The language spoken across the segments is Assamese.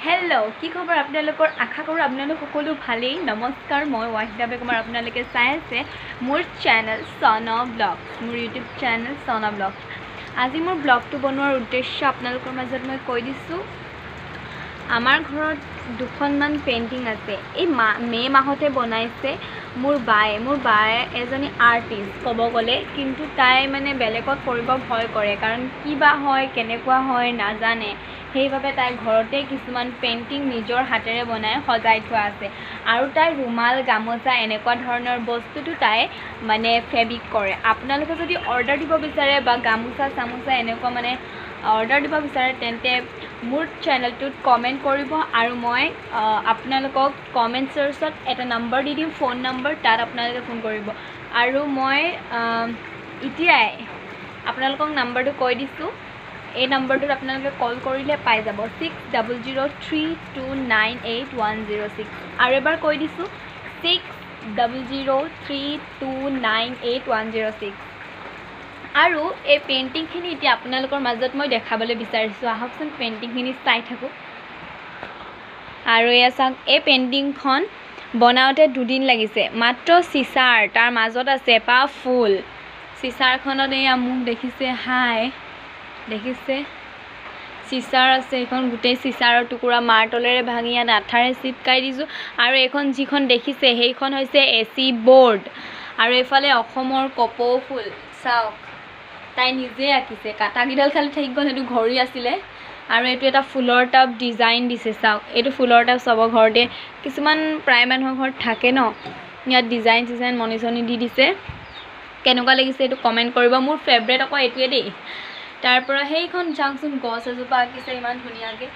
हेलो কি খবৰ আপোনালোকৰ আশা কৰো আপোনালোক সকলো ভালেই নমস্কাৰ মই ওয়াহিদা বেগম আৰু আপোনালোকে চাই আছে মোৰ চেনেল সনা ব্লগছ মোৰ ইউটিউব চেনেল সনা ব্লগছ আজি মোৰ ব্লগটো বনোৱাৰ উদ্দেশ্য আপোনালোকৰ মাজত মই কৈ দিছো আমাৰ ঘৰত দুখনমান পেইন্টিং আছে এই মে মাহতে বনাইছে মোৰ বায়ে এজনী আৰ্টিষ্ট কব গলে কিন্তু তাই মানে বেলেগত কৰিব ভয় কৰে কাৰণ কিবা হয় কেনেকুৱা হয় নাজানে সেইভাবে তাই ঘৰতে কিছুমান পেইন্টিং নিজৰ হাতেৰে বনাই সজাই থোৱা আছে আৰু তাই ৰুমাল গামোচা এনেকুৱা ধৰণৰ বস্তুটো তাই মানে ফেব্ৰিক কৰে আপোনালোকে যদি অৰ্ডাৰ দিব বিচাৰে বা গামোচা সামোচা এনেকুৱা মানে অৰ্ডাৰ দিব বিচাৰে তেন্তে মোৰ চেনেলটোত কমেন্ট কৰিব আৰু মই আপোনালোকক কমেন্ট সেকশনত এটা নম্বৰ দি দিম ফোন নম্বৰ তাত আপোনালোকে ফোন কৰিব আৰু মই ইতিয়াই আপোনালোকক নম্বৰটো কৈ দিছো এই নম্বৰটোত আপোনালোকে কল কৰিলে পাই যাব 6003298106 আৰু এবাৰ কৈ দিছো 6003298106 আৰু এই পেইন্টিং খিনি এতিয়া আপোনালোকৰ মাজত মই দেখাবলৈ বিচাৰিছো আহকচোন পেইন্টিং খিনি চাই থাকো আৰু এয়া চাওক এই পেইন্টিংখন বনাওতে দুদিন লাগিছে মাত্ৰ সিসাৰ তাৰ মাজত আছে পা ফুল সিসাৰখনত এই মুখ দেখিছে হাই দেখিছে সিসাৰ আছে এখন গুটে সিসাৰৰ টুকুৰা মাৰ্টলেৰে ভাঙিয়া আঠাৰে চিপকাই দিছো আৰু এখন যিখন দেখিছে সেইখন হৈছে এসি বোৰ্ড আৰু এফালে অসমৰ কপৌ ফুল চাওক তাই নিজে আঁকিছে কাটাগিডাল খালি ঠিক গল হেতু ঘড়ি আছিল আৰু এটো এটা ফুলৰ টাপ ডিজাইন দিছে চাওক এটো ফুলৰ টাপ সব ঘৰতে কিছুমান প্ৰায় মানুহৰ ঘৰত থাকে ন ইয়াত ডিজাইন মনিছনি দি দিছে কেনেকুৱা লাগিছে এটো কমেন্ট কৰিব মোৰ ফেভাৰিট আকৌ এটোৱে দেই তাৰ পৰা সেইখন জাংচুন গছ এজোপা আঁকিছে ইমান ধুনিয়াকে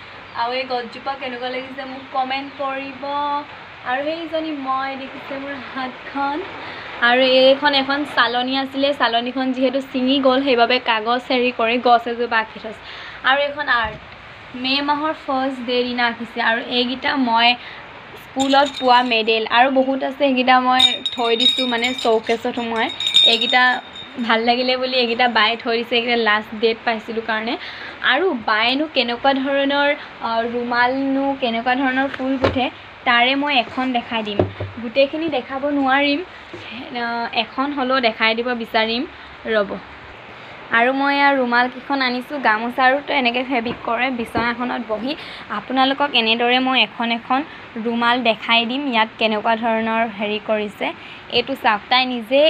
আৰু এই গছজোপা কেনেকুৱা লাগিছে মোক কমেন্ট কৰিব আৰু এইজনী মই দেখিছে মোৰ হাতখন আৰু এইখন এখন সালনী আছিল সালনীখন যেহেতু সিঙি গল সেইভাবে কাগজ হেৰি কৰি গছ এজোপা আঁকি থৈছে আৰু এখন আৰ্ট মে মাহৰ ফাৰ্ষ্ট ডে দিনা আঁকিছে আৰু এইগিটা মই স্কুলত পোৱা মেডেল আৰু বহুত আছে এইগিটা মই থৈ দিছো মানে শোকেছত মই এইগিটা ভাল লাগিলে বুলি এগিটা বাই থৈ দিছে এগিটা লাষ্ট ডেট পাইছিলো কাৰণে আৰু বাইনো কেনেকুৱা ধৰণৰ ৰুমালনো কেনেকুৱা ধৰণৰ ফুল গুঠে তাৰে মই এখন দেখাই দিম গুটেখিনি দেখাব নোৱাৰিম এখন হলো দেখাই দিব বিচাৰিম ৰব আৰু মই ৰুমাল কিখন আনিছো গামোচা আৰু তো এনেকে ফেব্ৰিক কৰে বিছনাখনত বহি আপোনালোকক এনেদৰে মই এখন ৰুমাল দেখাই দিম ইয়াত কেনেকুৱা ধৰণৰ হেৰি কৰিছে এটো চাওক তাই নিজে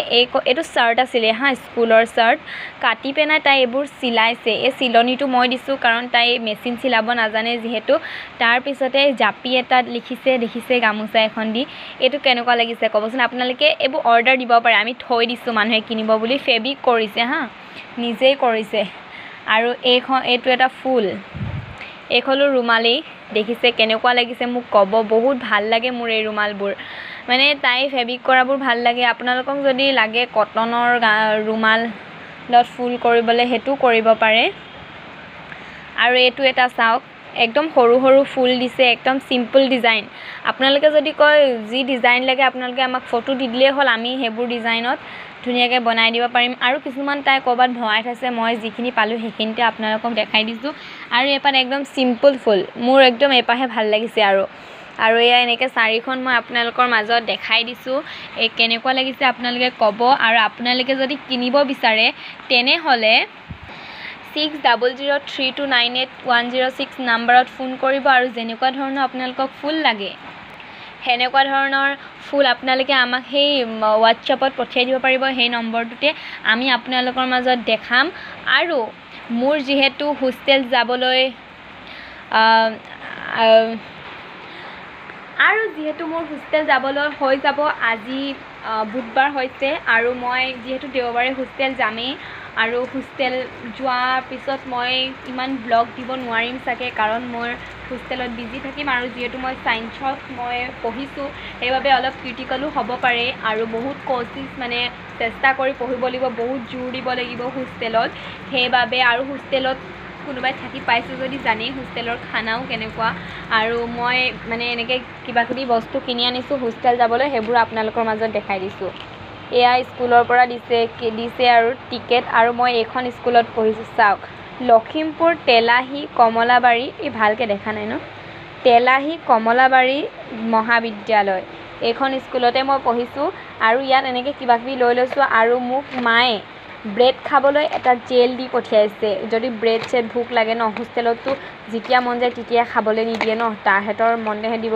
এটো শাৰ্ট আছিল হা স্কুলৰ শাৰ্ট কাটি পেনা তাই এবোৰ সিলাইছে এই সিলনিটো মই দিছো কাৰণ তাই মেচিন সিলাব নাজানে যেহেতু তাৰ পিছতে জাপি এটা লিখিছে দেখিছে গামোচা এখন দি এটো কেনেকুৱা লাগিছে কবচোন আপোনালোকে এবোৰ অৰ্ডাৰ দিব পাৰে আমি থৈ দিছো মানুহে কিনিব বুলি ফেব্ৰিক কৰিছে হা নিজেই কৰিছে আৰু এইটো এটা ফুল এইখলো ৰুমালেই দেখিছে কেনেকুৱা লাগিছে মোক কব বহুত ভাল লাগে মোৰ এই ৰুমালবোৰ মানে তাই ফেব্ৰিক কৰাবোৰ ভাল লাগে আপোনালোকক যদি লাগে কটনৰ ৰুমাল ডট ফুল কৰিবলৈ হেতু কৰিব পাৰে আৰু এইটো এটা চাওক একদম সৰু সৰু ফুল দিছে একদম সিম্পল ডিজাইন আপোনালোকে যদি কয় যি ডিজাইন লাগে আপোনালোকে আমাক ফটো দি দিলে হল আমি হেবোৰ ডিজাইনত ধুনিয়াকে বনাই দিব পাৰিম আৰু কিছুমান তাই কবাত ভৰাই থৈছে মই যিখিনি পালো সেইখিনিতে আপোনালোকক দেখাই দিছো আৰু এপাত একদম সিম্পল ফুল মোৰ একদম এপাহে ভাল লাগিছে আৰু এয়া এনেকে চাৰিখন মই আপোনালোকৰ মাজত দেখাই দিছো এই কেনেকুৱা লাগিছে আপোনালোকে কব আৰু আপোনালোকে যদি কিনিব বিচাৰে তেনে হলে 6003298106 নম্বৰত ফোন কৰিব আৰু যেনেকুৱা ধৰণৰ আপোনালোকক ফুল লাগে হেনেকুৱা ধৰণৰ ফুল আপোনালোকে আমাক সেই WhatsAppত পঠিয়াই দিব পাৰিব সেই নম্বৰটোতে আমি আপোনালোকৰ মাজত দেখাম আৰু মোৰ যেহেতু হোষ্টেল যাবলৈ হৈ যাব আজি বুধবাৰ হৈছে আৰু মই যেহেতু দেওবাৰে হোষ্টেল যামেই আৰু হোষ্টেল যোৱাৰ পিছত মই ইমান ব্লগ দিব নোৱাৰিম চাগে কাৰণ মই হোষ্টেলত বিজি থাকিম আৰু যেহেতু মই সায়েন্সত মই পঢ়িছো সেইভাবে অলপ ক্ৰিটিকেলো হ'ব পাৰে আৰু বহুত কোচিছ মানে চেষ্টা কৰি পঢ়িব লাগিব বহুত জোৰ দিব লাগিব হোষ্টেলত সেইভাবে আৰু হোষ্টেলত কোনোবাই থাকি পাইছে যদি জানি হোষ্টেলৰ খানাও কেনেকুৱা আৰু মই মানে এনেকে কিবা কিবি বস্তু কিনি আনিছো হোষ্টেল যাবলৈ হেবোৰ আপোনালোকৰ মাজত দেখাই দিছো এয়া স্কুলৰ পৰা দিছে আৰু টিকেট আৰু মই এখন স্কুলত পঢ়িছো চাওক লখিমপুৰ তেলাহি কমলাবাৰী এই ভালকে দেখা নাই ন তেলাহী কমলাবাৰী মহাবিদ্যালয়। এইখন স্কুলতে মই পঢ়িছোঁ আৰু ইয়াত এনেকৈ কিবাকিবি লৈ লৈছোঁ আৰু মোক মায়ে ব্ৰেড খাবলৈ এটা জেল দি পঠিয়াইছে। যদি ব্ৰেড চেড ভোক লাগে ন, হোষ্টেলততো যেতিয়া মন যায় তেতিয়া খাবলৈ নিদিয়ে ন, তাহাঁতৰ মনেহে দিব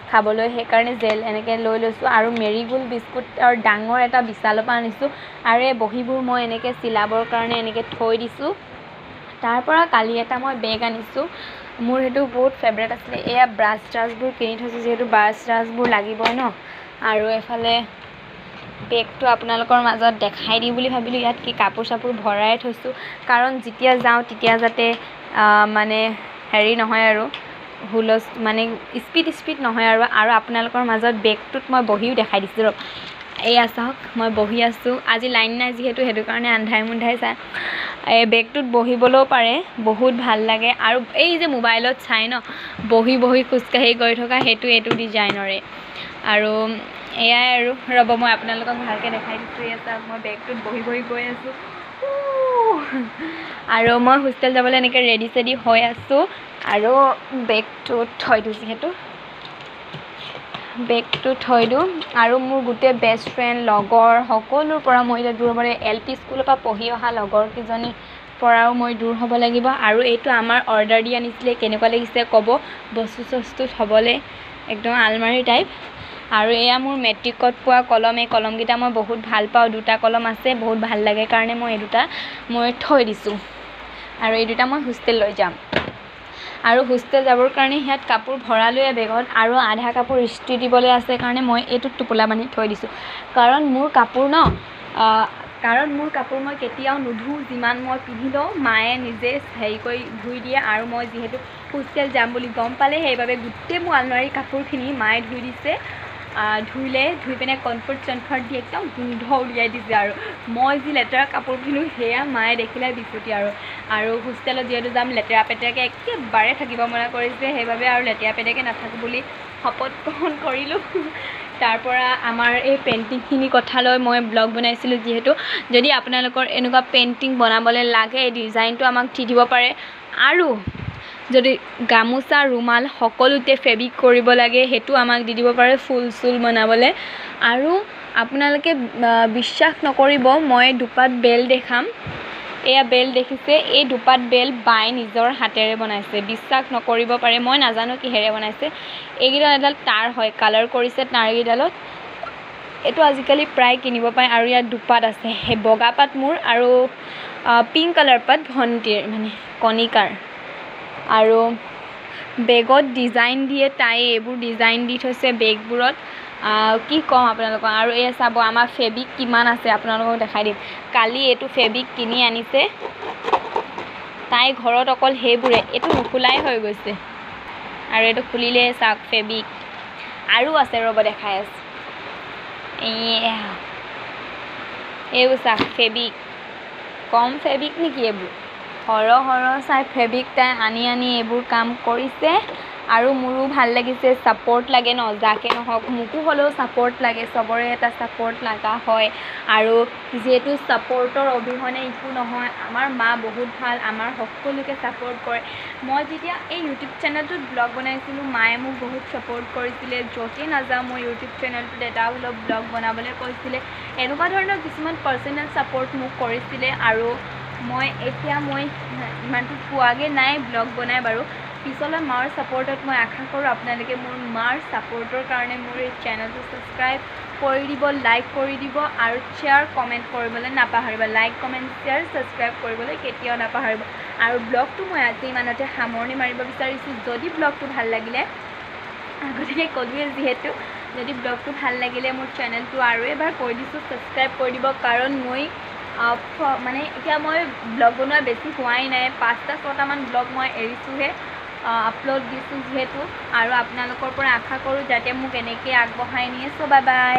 খাবলৈ, সেইকাৰণে জেল এনেকৈ লৈ লৈছোঁ আৰু মেৰিগোল্ড বিস্কুটৰ ডাঙৰ এটা বিশালৰ পৰা আনিছোঁ আৰু এই বহীবোৰ মই এনেকৈ চিলাবৰ কাৰণে এনেকৈ থৈ দিছোঁ। তাৰ পৰা কালি এটা মই বেগ আনিছোঁ, মোৰ সেইটো বহুত ফেভৰেট আছিলে। এয়া ব্ৰাছ ট্ৰাছবোৰ কিনি থৈছোঁ, যিহেতু ব্ৰাছ ট্ৰাছবোৰ লাগিবই ন। আৰু এফালে বেগটো আপোনালোকৰ মাজত দেখাই দিওঁ বুলি ভাবিলোঁ। ইয়াত কি কাপোৰ চাপোৰ ভৰাই থৈছোঁ, কাৰণ যেতিয়া যাওঁ তেতিয়া যাতে মানে হেৰি নহয় আৰু মানে স্পীড নহয় আৰু আপোনালোকৰ মাজত বেগটোত মই বহিও দেখাই দিছোঁ ৰ'ব। এয়া চাওক, মই বহি আছোঁ। আজি লাইন নাই যিহেতু, সেইটো কাৰণে আন্ধাই মুন্ধাই চাই। এই বেগটোত বহিবলৈও পাৰে, বহুত ভাল লাগে। আৰু এই যে মোবাইলত চাই ন, বহি খোজকাঢ়ি গৈ থকা, এইটো ডিজাইনৰে। আৰু এয়াই আৰু ৰ'ব, মই আপোনালোকক ভালকৈ দেখাই দিছোঁ। এয়া চাওক, মই বেগটোত বহি গৈ আছোঁ আৰু মই হোষ্টেল যাবলৈ এনেকৈ ৰেডি চেডি হৈ আছোঁ। আৰু বেগটোত থৈ দিওঁ, যিহেতু বেগটো থৈ দিওঁ। আৰু মোৰ গোটেই বেষ্ট ফ্ৰেণ্ড লগৰ সকলোৰ পৰা মই এতিয়া দূৰ হ'ব লাগিব। LP স্কুলৰ পৰা পঢ়ি অহা লগৰকেইজনীৰ পৰাও মই দূৰ হ'ব লাগিব। আৰু এইটো আমাৰ অৰ্ডাৰ দি আনিছিলে, কেনেকুৱা লাগিছে ক'ব। বস্তু চস্তু থ'বলৈ একদম আলমাৰী টাইপ। আৰু এয়া মোৰ মেট্ৰিকত পোৱা কলম। এই কলমকেইটা মই বহুত ভাল পাওঁ, দুটা কলম আছে, বহুত ভাল লাগে কাৰণে মই এই দুটা থৈ দিছোঁ। আৰু এই দুটা মই হোষ্টেল লৈ যাম। আৰু হোষ্টেল যাবৰ কাৰণে ইয়াত কাপোৰ ভৰালোৱে বেগত, আৰু আধা কাপোৰ ইস্ত্ৰি দিবলৈ আছে কাৰণে মই এইটোত টোপোলা বান্ধি থৈ দিছোঁ। কাৰণ মোৰ কাপোৰ মই কেতিয়াও নুধোঁ, যিমান মই পিন্ধি লওঁ মায়ে নিজে হেৰি কৰি ধুই দিয়ে। আৰু মই যিহেতু হোষ্টেল যাম বুলি গম পালে, সেইবাবে গোটেই মোৰ আলমাৰী কাপোৰখিনি মায়ে ধুই দিছে। ধুই পিনে কমফৰ্ট দি একদম গোন্ধ উলিয়াই দিছে। আৰু মই যি লেতেৰা কাপোৰ পিন্ধো সেয়া মায়ে দেখিলে বিচুতি। আৰু হোষ্টেলত যিহেতু যাম, লেতেৰা পেতেৰাকৈ একেবাৰে থাকিব মনা কৰিছে, সেইবাবে আৰু লেতেৰা পেতেৰাকৈ নাথাকোঁ বুলি শপত গ্ৰহণ কৰিলোঁ। তাৰ পৰা আমাৰ এই পেইণ্টিংখিনি কথা লৈ মই ব্লগ বনাইছিলোঁ। যিহেতু যদি আপোনালোকৰ এনেকুৱা পেইণ্টিং বনাবলৈ লাগে, এই ডিজাইনটো আমাক দি দিব পাৰে। আৰু যদি গামোচা ৰুমাল সকলোতে ফেব্ৰিক কৰিব লাগে, সেইটো আমাক দি দিব পাৰে, ফুল চুল বনাবলৈ। আৰু আপোনালোকে বিশ্বাস নকৰিব, মই দুপাত বেল দেখাম। এয়া বেল দেখিছে, এই দুপাত বেল বাই নিজৰ হাতেৰে বনাইছে। বিশ্বাস নকৰিব পাৰে, মই নাজানো কিহেৰে বনাইছে। এইকেইডাল এডাল তাঁৰ হয়, কালাৰ কৰিছে তাঁৰকেইডালত। এইটো আজিকালি প্ৰায় কিনিব পায়। আৰু ইয়াত দুপাত আছে, সেই বগা পাত মোৰ আৰু পিংক কালাৰ পাত ভণ্টিৰ, মানে কণিকাৰ। আৰু বেগত ডিজাইন দিয়ে, তাই এইবোৰ ডিজাইন দি থৈছে বেগবোৰত। কি ক'ম আপোনালোকক। আৰু এই চাব, আমাৰ ফেব্ৰিক কিমান আছে আপোনালোকক দেখাই দিম। কালি এইটো ফেব্ৰিক কিনি আনিছে তাই, ঘৰত অকল সেইবোৰে। এইটো নুখুলাই হৈ গৈছে। আৰু এইটো খুলিলে চাওক ফেব্ৰিক আৰু আছে, ৰ'ব দেখাই আছে। এইবোৰ চাওক ফেব্ৰিক, কম ফেব্ৰিক নেকি এইবোৰ? সৰহ চাই ফেব্ৰিক তাই আনি এইবোৰ কাম কৰিছে। আৰু মোৰো ভাল লাগিছে, ছাপৰ্ট লাগে ন, যাকে নহওক মোকো হ'লেও ছাপৰ্ট লাগে, চবৰে এটা ছাপৰ্ট লগা হয়। আৰু যিহেতু ছাপৰ্টৰ অবিহনে একো নহয়। আমাৰ মা বহুত ভাল, আমাৰ সকলোকে ছাপৰ্ট কৰে। মই যেতিয়া এই ইউটিউব চেনেলটোত ব্লগ বনাইছিলোঁ, মায়ে মোক বহুত ছাপৰ্ট কৰিছিলে। য'তেই নাযাওঁ মই ইউটিউব চেনেলটোত এটা হ'লেও ব্লগ বনাবলৈ কৈছিলে। এনেকুৱা ধৰণৰ কিছুমান পাৰ্চনেল ছাপৰ্ট মোক কৰিছিলে। আৰু এতিয়া মই ইমানটো পোৱাগৈ নাই ব্লগ বনাই বাৰু। পিছলৈ মাৰ ছাপৰ্টত মই আশা কৰোঁ আপোনালোকে মোৰ মাৰ ছাপৰ্টৰ কাৰণে মোৰ এই চেনেলটো ছাবস্ক্ৰাইব কৰি দিব, লাইক কৰি দিব আৰু শ্বেয়াৰ কমেণ্ট কৰিবলৈ নাপাহৰিব। লাইক কমেণ্ট শ্বেয়াৰ ছাবস্ক্ৰাইব কৰিবলৈ কেতিয়াও নাপাহৰিব। আৰু ব্লগটো মই আজি ইমানতে সামৰণি মাৰিব বিচাৰিছোঁ। যদি ব্লগটো ভাল লাগিলে, আগতীয়াকৈ ক'লোৱে যিহেতু, যদি ব্লগটো ভাল লাগিলে মোৰ চেনেলটো আৰু এবাৰ কৈ দিছোঁ ছাবস্ক্ৰাইব কৰি দিব। কাৰণ মানে এতিয়া মই ব্লগ বনোৱা বেছি হোৱাই নাই, 5-6টামান ব্লগ মই এৰিছোঁহে, আপলোড দিছোঁ যিহেতু। আৰু আপোনালোকৰ পৰা আশা কৰোঁ যাতে মোক এনেকৈ আগবঢ়াই নিয়ে। Bye bye.